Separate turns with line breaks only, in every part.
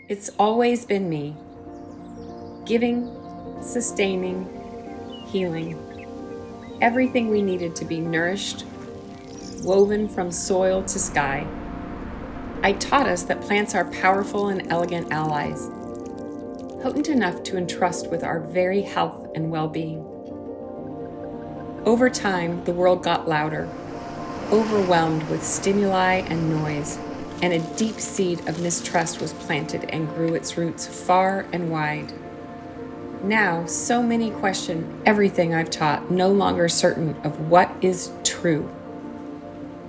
It's always been me, giving, sustaining, healing, everything we needed to be nourished, woven from soil to sky. I taught us that plants are powerful and elegant allies, potent enough to entrust with our very health and well-being. Over time, the world got louder, overwhelmed with stimuli and noise, and a deep seed of mistrust was planted and grew its roots far and wide. Now, so many question everything I've taught, no longer certain of what is true.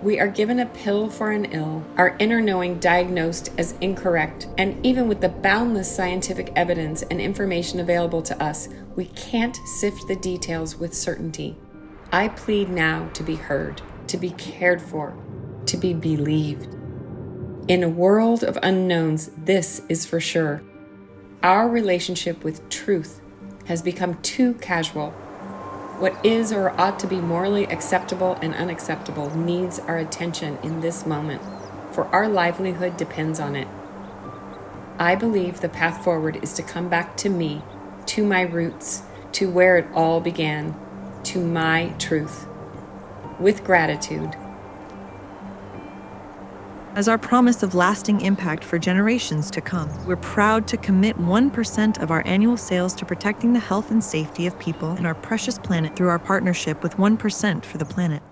We are given a pill for an ill, our inner knowing diagnosed as incorrect, and even with the boundless scientific evidence and information available to us, we can't sift the details with certainty. I plead now to be heard, to be cared for, to be believed. In a world of unknowns, this is for sure. Our relationship with truth has become too casual. What is or ought to be morally acceptable and unacceptable needs our attention in this moment, for our livelihood depends on it. I believe the path forward is to come back to me, to my roots, to where it all began, to my truth, with gratitude.
As our promise of lasting impact for generations to come, we're proud to commit 1% of our annual sales to protecting the health and safety of people and our precious planet through our partnership with 1% for the Planet.